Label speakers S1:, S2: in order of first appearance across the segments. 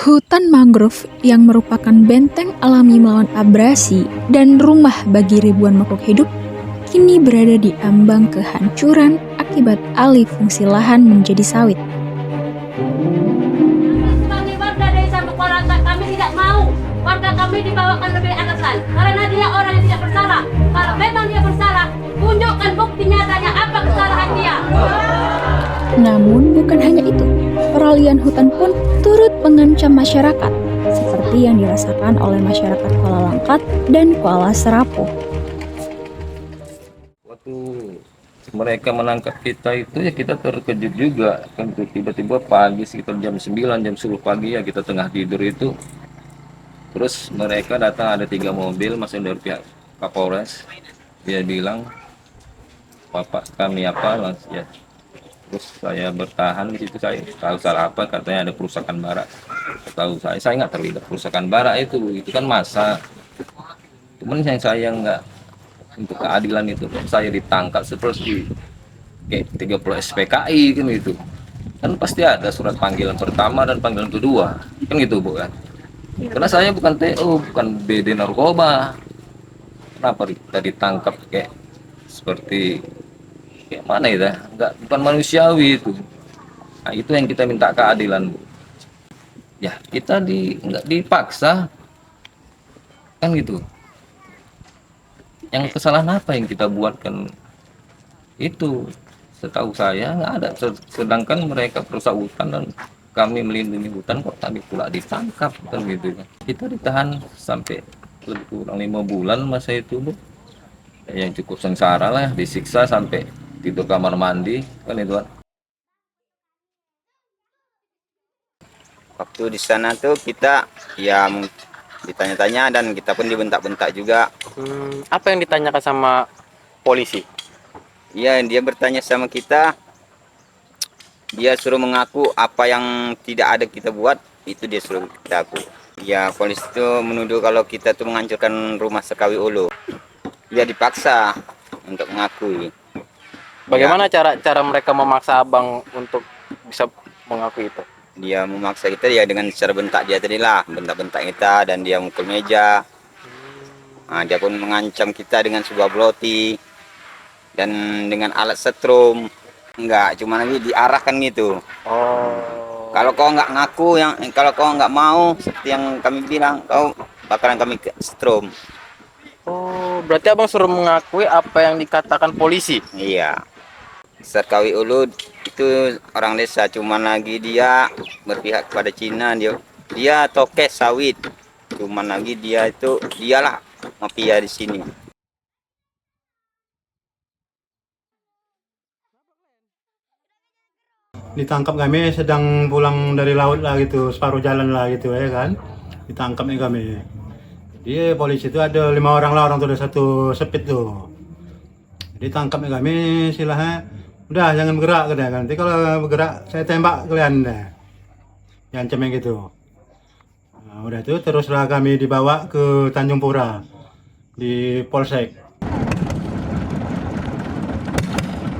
S1: Hutan mangrove yang merupakan benteng alami melawan abrasi dan rumah bagi ribuan makhluk hidup kini berada di ambang kehancuran akibat alih fungsi lahan menjadi sawit.
S2: Sebagai warga desa Bukorata, kami tidak mau warga kami dibawakan lebih atasan karena dia orang yang tidak bersalah. Kalau memang dia bersalah, tunjukkan bukti nyatanya apa kesalahan dia.
S1: Namun bukan hanya itu, peralihan hutan pun turut mengancam masyarakat, seperti yang dirasakan oleh masyarakat Kuala Langkat dan Kuala Serapuh.
S3: Waktu mereka menangkap kita itu ya kita terkejut juga kan, tiba-tiba pagi sekitar jam 9, jam 10 pagi ya kita tengah tidur itu, terus mereka datang ada 3 mobil masuk dari pihak Kapolres. Dia bilang bapak kami apa langsung ya, terus saya bertahan di situ. Saya tahu salah apa, katanya ada perusakan bara. Tahu saya nggak terlibat perusakan bara, itu kan masa. Cuman yang saya nggak, untuk keadilan itu saya ditangkap seperti kayak 30 SPKI kan gitu, kan pasti ada surat panggilan pertama dan panggilan kedua kan gitu Bu kan. Karena saya bukan TO, bukan BD narkoba, kenapa kita ditangkap kayak seperti kayak mana ya, nggak, bukan manusiawi itu. Nah itu yang kita minta keadilan Bu. Ya kita nggak dipaksa kan gitu. Yang kesalahan apa yang kita buatkan itu, setahu saya nggak ada. Sedangkan mereka perusak hutan dan kami melindungi hutan, kok kami pula ditangkap kan gitu kan. Kita ditahan sampai lebih kurang 5 bulan masa itu Bu, yang cukup sengsara lah, disiksa sampai tidur kamar mandi kan itu kan.
S4: Waktu di sana tuh kita ya ditanya-tanya dan kita pun dibentak-bentak juga.
S5: Apa yang ditanyakan sama polisi?
S4: Iya, dia bertanya sama kita, dia suruh mengaku apa yang tidak ada kita buat, itu dia suruh kita aku. Ya, polisi itu menuduh kalau kita tuh menghancurkan rumah Sekawi Ulu. Dia dipaksa untuk mengakui.
S5: Bagaimana cara mereka memaksa abang untuk bisa mengakui itu?
S4: Dia memaksa kita ya dengan cara bentak dia tadi lah, bentak-bentak kita, dan dia mukul meja. Nah, dia pun mengancam kita dengan sebuah bloti dan dengan alat setrum. Enggak, cuma lagi diarahkan gitu.
S5: Oh.
S4: Kalau kau nggak ngaku, kalau kau nggak mau seperti yang kami bilang, kau bakalan kami setrum.
S5: Oh, berarti abang suruh mengakui apa yang dikatakan polisi?
S4: Iya. Sekawi Ulu itu orang desa, cuman lagi dia berpihak kepada Cina. Dia toke sawit, cuman lagi dialah mafia di sini.
S6: Ditangkap kami sedang pulang dari laut lah gitu, separuh jalan lah gitu ya kan, ditangkap nih kami. Dia polisi itu ada 5 orang lah, orang tuh ada 1 sepit tuh. Ditangkap nih kami, silahnya udah jangan bergerak katanya kan, nanti kalau bergerak saya tembak kalian deh, diancamnya gitu. Nah, udah itu teruslah kami dibawa ke Tanjung Pura di Polsek.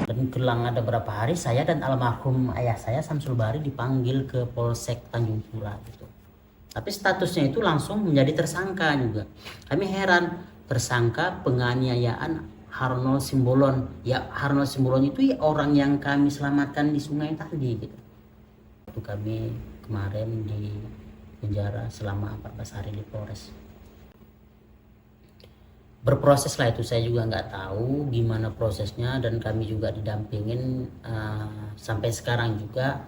S7: Dan kelang ada berapa hari saya dan almarhum ayah saya Samsul Bari dipanggil ke Polsek Tanjung Pura gitu. Tapi statusnya itu langsung menjadi tersangka juga. Kami heran, tersangka penganiayaan Harno Simbolon. Ya Harno Simbolon itu ya orang yang kami selamatkan di sungai tadi gitu. Waktu kami kemarin di penjara selama 14 hari di Polres. Berproses lah itu, saya juga nggak tahu gimana prosesnya, dan kami juga didampingin sampai sekarang juga.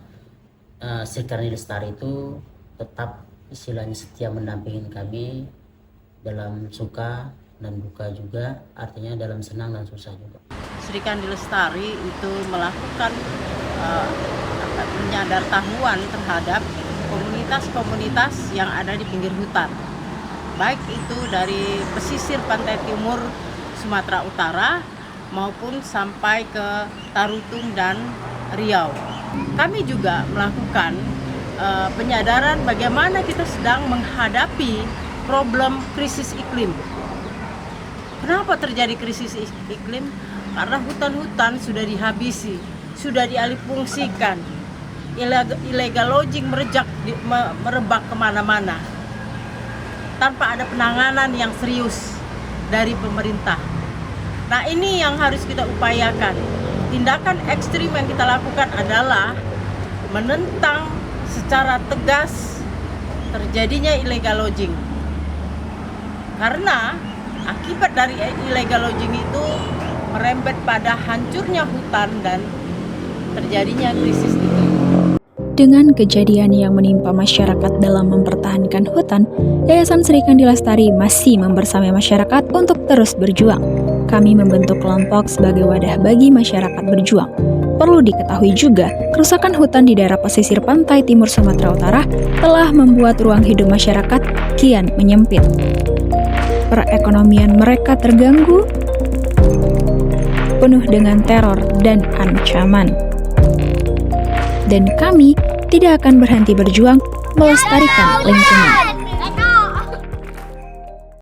S7: Sekarni Lestari itu tetap istilahnya setia mendampingin kami dalam suka dan duka juga, artinya dalam senang dan susah juga.
S8: Sri Kandi Lestari itu melakukan penyadartahuan terhadap komunitas-komunitas yang ada di pinggir hutan, baik itu dari pesisir pantai timur Sumatera Utara maupun sampai ke Tarutung dan Riau. Kami juga melakukan penyadaran bagaimana kita sedang menghadapi problem krisis iklim. Kenapa terjadi krisis iklim? Karena hutan-hutan sudah dihabisi, sudah dialihfungsikan. illegal logging merebak kemana-mana tanpa ada penanganan yang serius dari pemerintah. Nah, ini yang harus kita upayakan. Tindakan ekstrim yang kita lakukan adalah menentang secara tegas terjadinya illegal logging. Karena akibat dari illegal logging itu merembet pada hancurnya hutan dan terjadinya krisis iklim.
S1: Dengan kejadian yang menimpa masyarakat dalam mempertahankan hutan, Yayasan Sri Kandi Lestari masih membersamai masyarakat untuk terus berjuang. Kami membentuk kelompok sebagai wadah bagi masyarakat berjuang. Perlu diketahui juga, kerusakan hutan di daerah pesisir pantai timur Sumatera Utara telah membuat ruang hidup masyarakat kian menyempit. Perekonomian mereka terganggu, penuh dengan teror dan ancaman. Dan kami tidak akan berhenti berjuang melestarikan lingkungan.